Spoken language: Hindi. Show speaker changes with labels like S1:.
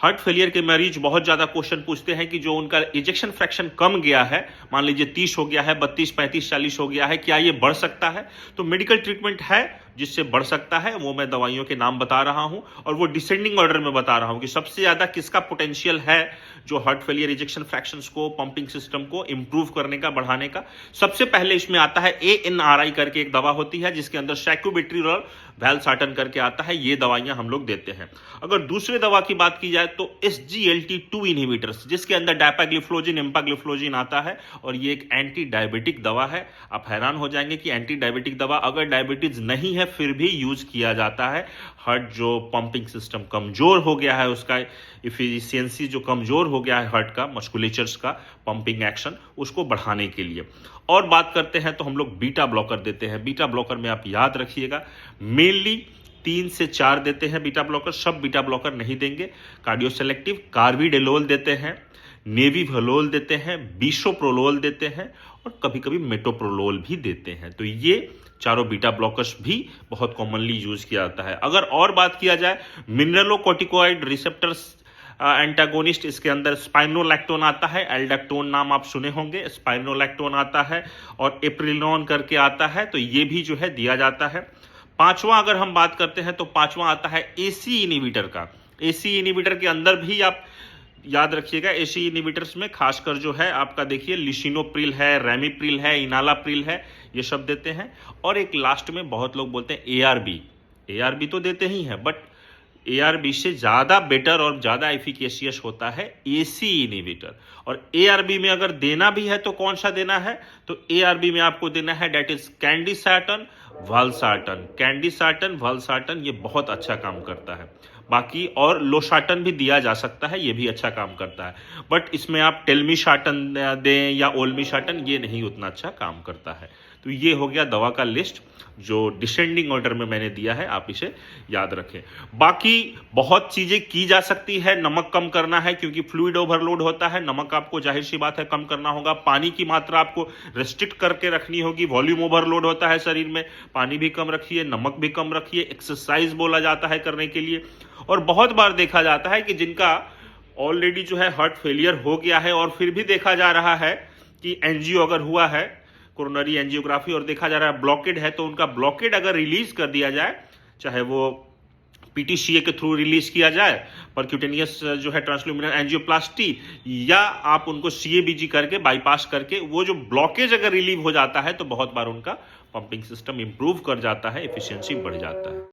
S1: हार्ट फेलियर के मरीज बहुत ज्यादा क्वेश्चन पूछते हैं कि जो उनका इजेक्शन फ्रैक्शन कम गया है, मान लीजिए 30 हो गया है, 32, 35, 40 हो गया है, क्या ये बढ़ सकता है? तो मेडिकल ट्रीटमेंट है जिससे बढ़ सकता है, वो मैं दवाइयों के नाम बता रहा हूं और वो डिसेंडिंग ऑर्डर में बता रहा हूं कि सबसे ज्यादा किसका पोटेंशियल है जो हार्ट फेलियर इजेक्शन फ्रैक्शंस को, पंपिंग सिस्टम को इंप्रूव करने का, बढ़ाने का। सबसे पहले इसमें आता है ANRI करके एक दवा होती है जिसके अंदर सैक्यूबिट्रिल और वैल्सार्टन करके आता है, ये दवाइयां हम लोग देते हैं। अगर दूसरे दवा की बात की जाए तो SGLT2 इनहिबिटर्स जिसके अंदर डायपाग्लिफ्लोजिन, एम्पाग्लिफ्लोजिन आता है और ये एक एंटी डायबिटिक दवा है। आप हैरान हो जाएंगे कि एंटी डायबिटिक दवा अगर डायबिटीज नहीं है फिर भी यूज किया जाता है। हार्ट जो पंपिंग सिस्टम कमजोर हो गया है, उसका इफिशियंसी जो कमजोर हो गया है हार्ट का, मस्कुलेचर्स का पंपिंग एक्शन, उसको बढ़ाने के लिए। और बात करते हैं तो हम लोग बीटा ब्लॉकर देते हैं। बीटा ब्लॉकर में आप याद रखिएगा मेनली 3 से 4 देते हैं बीटा ब्लॉकर, सब बीटा ब्लॉकर नहीं देंगे। कार्डियो सेलेक्टिव कार्बिडेलोल देते हैं, नेविभलोल देते हैं, बिसोप्रोलोल देते हैं और कभी कभी मेटोप्रोलोल भी देते हैं। तो ये चारों बीटा ब्लॉकर्स भी बहुत कॉमनली यूज किया जाता है। अगर और बात किया जाए मिनरलोकोर्टिकोइड रिसेप्टर्स एंटागोनिस्ट, इसके अंदर स्पाइनोलैक्टोन आता है, एल्डाक्टोन नाम आप सुने होंगे, स्पाइनोलैक्टोन आता है और एप्रिलॉन करके आता है, तो ये भी जो है दिया जाता है। पांचवा अगर हम बात करते हैं तो पांचवा आता है AC इनहिबिटर का। AC इनहिबिटर के अंदर भी आप याद रखिएगा, AC इनहिबिटर्स में खासकर जो है आपका देखिए लिसिनोप्रिल है, रेमिप्रिल है, इनालाप्रिल है, ये सब देते हैं। और एक लास्ट में बहुत लोग बोलते हैं ARB तो देते ही हैं, बट ARB से ज्यादा बेटर और ज्यादा एफिकेशियस होता है AC इनहिबिटर। और ARB में अगर देना भी है तो कौन सा देना है? तो ARB में आपको देना है डेट इज कैंडिसार्टन, वाल्सार्टन। कैंडिसार्टन, वाल्सार्टन ये बहुत अच्छा काम करता है। बाकी और लोसार्टन भी दिया जा सकता है, ये भी अच्छा काम करता है, बट इसमें आप टेल्मिसार्टन दें या ओल्मिसार्टन, ये नहीं उतना अच्छा काम करता है। तो ये हो गया दवा का लिस्ट जो डिसेंडिंग ऑर्डर में मैंने दिया है, आप इसे याद रखें। बाकी बहुत चीजें की जा सकती है। नमक कम करना है क्योंकि फ्लूइड ओवरलोड होता है, नमक आपको जाहिर सी बात है कम करना होगा। पानी की मात्रा आपको रेस्ट्रिक्ट करके रखनी होगी, वॉल्यूम ओवरलोड होता है शरीर में, पानी भी कम रखिए, नमक भी कम रखिए। एक्सरसाइज बोला जाता है करने के लिए। और बहुत बार देखा जाता है कि जिनका ऑलरेडी जो है हार्ट फेलियर हो गया है और फिर भी देखा जा रहा है कि एंजियो अगर हुआ है, कोरोनरी एंजियोग्राफी, और देखा जा रहा है ब्लॉकेड है, तो उनका ब्लॉकेड अगर रिलीज कर दिया जाए, चाहे वो PTCA के थ्रू रिलीज किया जाए, परक्यूटेनियस जो है ट्रांसल्यूमिनल एंजियोप्लास्टी, या आप उनको CABG करके बाईपास करके वो जो ब्लॉकेज अगर रिलीव हो जाता है तो बहुत बार उनका पंपिंग सिस्टम इंप्रूव कर जाता है, एफिशिएंसी बढ़ जाता है।